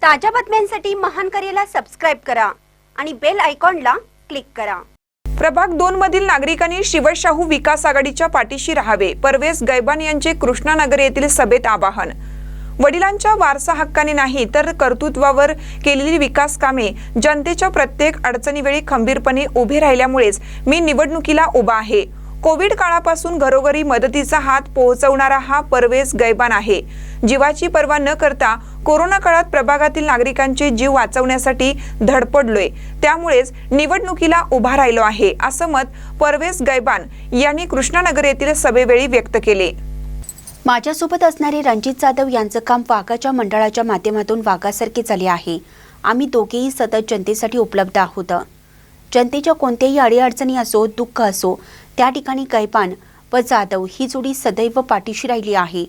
ताज्या बातम्यांसाठी महान करेला सबस्क्राइब करा आणि बेल आयकॉनला क्लिक करा। प्रभाग 2 मधील नागरिकांनी शिवशाहू विकास आघाडीच्या पाठीशी राहावे, परवेज गैबान यांचे कृष्णानगर येथील सभेत आवाहन। वडिलांच्या वारसा हक्काने नाही तर कर्तृत्वावर केलेली विकास कामे जनतेच्या प्रत्येक अडचणीवेळी खंबीरपणे उभे राहिल्यामुळेच मी निवडणुकीला उभा आहे। कोविड काळापासून घरोघरी मदतीचा हात पोहोचवणारा हा परवेज गैबान आहे। जीवाची पर्वा न करता कोरोना काळात प्रभागातील नागरिकांचे जीव वाचवण्यासाठी धडपडलोय, त्यामुळेच निवडणुकीला उभा राहिलो आहे, असं मत परवेज गैबान यांनी कृष्णानगर येथील सभेवेळी व्यक्त केले। माझ्यासोबत असणारे रणजित जाधव यांचं काम वाघाच्या मंडळाच्या माध्यमातून वाघासारखे झाले आहे। आम्ही दोघेही सतत जनतेसाठी उपलब्ध आहोत। जनतेच्या कोणत्याही अडीअडचणी असो, दुःख असो, त्या ठिकाणी गैबान व जाधव ही जोडी सदैव पाठीशी राहिली आहे।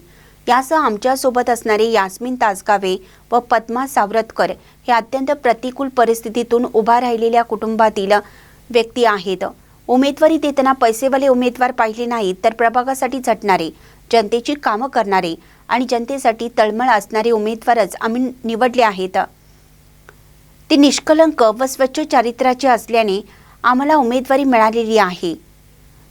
यासह आमच्यासोबत असणारे यास्मिन तासगावे व पद्मा सावरतकर हे अत्यंत प्रतिकूल परिस्थितीतून उभा राहिलेल्या कुटुंबातील व्यक्ती आहेत। उमेदवारी देताना पैसेवाले उमेदवार पाहिले नाहीत तर प्रभागासाठी झटणारे, जनतेची कामं करणारे आणि जनतेसाठी तळमळ असणारे उमेदवारच आम्ही निवडले आहेत। ते निष्कलंक व स्वच्छ चारित्र्याचे असल्याने आम्हाला उमेदवारी मिळालेली आहे।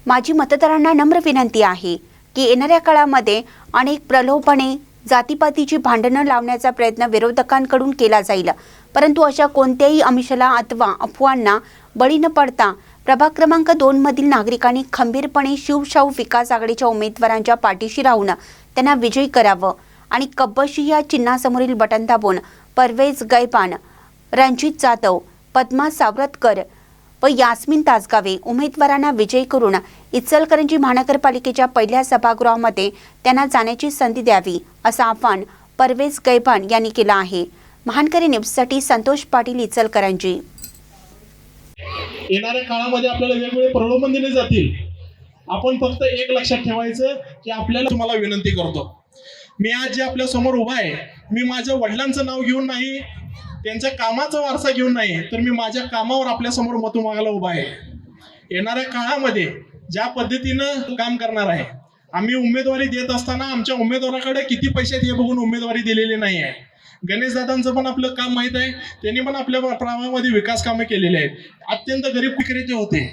माझी मतदारांना नम्र विनंती आहे की येणाऱ्या काळामध्ये अनेक प्रलोभने, जातीपातीची भांडणं लावण्याचा प्रयत्न विरोधकांकडून केला जाईल, परंतु अशा कोणत्याही आमिषाला अथवा अफवांना बळी न पडता प्रभाग क्रमांक 2 मधील नागरिकांनी खंबीरपणे शिवशाहू विकास आघाडीच्या उमेदवारांच्या पाठीशी राहून त्यांना विजयी करावं आणि कब्बशी या चिन्हासमोरील बटन दाबून परवेज गैबान, रणजित जाधव, पद्मा सावरतकर व यास्मिन तासगावे उमेदवारांना विजयी करून इचलकरंजी महानगरपालिकेच्या पहिल्या सभागृहामध्ये त्यांना जाण्याची संधी द्यावी, असं आवाहन परवेज गैबान यांनी केलं आहे। महानकरी न्यूजसाठी संतोष पाटील, इचलकरंजी। येणाऱ्या काळामध्ये आपल्याला वेगवेगळे प्रलोभन दिले जातील। आपण फक्त एक लक्षात ठेवायचं की आपल्याला, तुम्हाला विनंती करतो, मी आज जे आपल्या समोर उभा आहे, मी माझ्या वडिलांचं नाव घेऊन नाही, त्यांच्या कामाचा वारसा घेऊन नाही, तर मी माझ्या कामावर आपल्या समोर मत मागायला उभा आहे। येणाऱ्या काळामध्ये ज्या पद्धतीनं काम करणार आहे, आम्ही उमेदवारी देत असताना आमच्या उमेदवाराकडे किती पैसे आहेत हे बघून उमेदवारी दिलेली नाही आहे। गणेश दादांचं पण आपलं काम माहीत आहे, त्यांनी पण आपल्या प्रभागामध्ये विकास कामे केलेली आहेत। अत्यंत गरीब विक्रेते होते,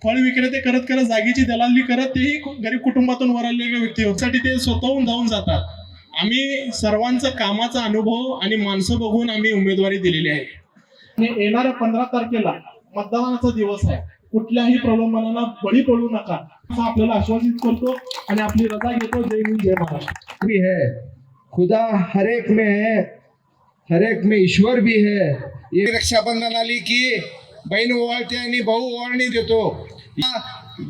फळ विक्रेते करत करत, जागेची दलाली करत, तेही गरीब कुटुंबातून वर आलेले व्यक्ती होण्यासाठी ते स्वतःहून जाऊन जातात। आम्ही सर्वांचा कामाचा अनुभव आणि माणसं बघून आम्ही उमेदवारी दिलेली आहे। येणाऱ्या 15 तारखेला मतदानाचा दिवस आहे, कुठल्याही प्रलोभनाला बळी पडू नका असं आपल्याला आश्वासित करतो आणि आपली रजा घेतो। जय हिंद, जय महाराष्ट्र। भी है, खुदा हर एक में है, हर एक में ईश्वर भी है। ये रक्षाबंधन आली की बहीण ओवाळते आणि भाऊ ओवाळणी देतो,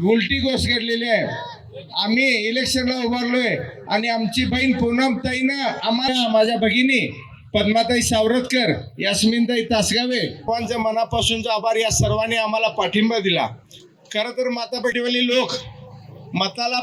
उलटी गोष्ट घडलेली आहे। आम्ही इलेक्शनला उभारलोय आणि आमची बहीण पूनमताईनं आम्हाला, माझ्या भगिनी पद्माताई सावरतकर, यास्मिनताई तासगावे सर्वांच्या मनापासूनचा आभार। या सर्वांनी आम्हाला पाठिंबा दिला। खरं तर मातापेटीवाली लोक मताला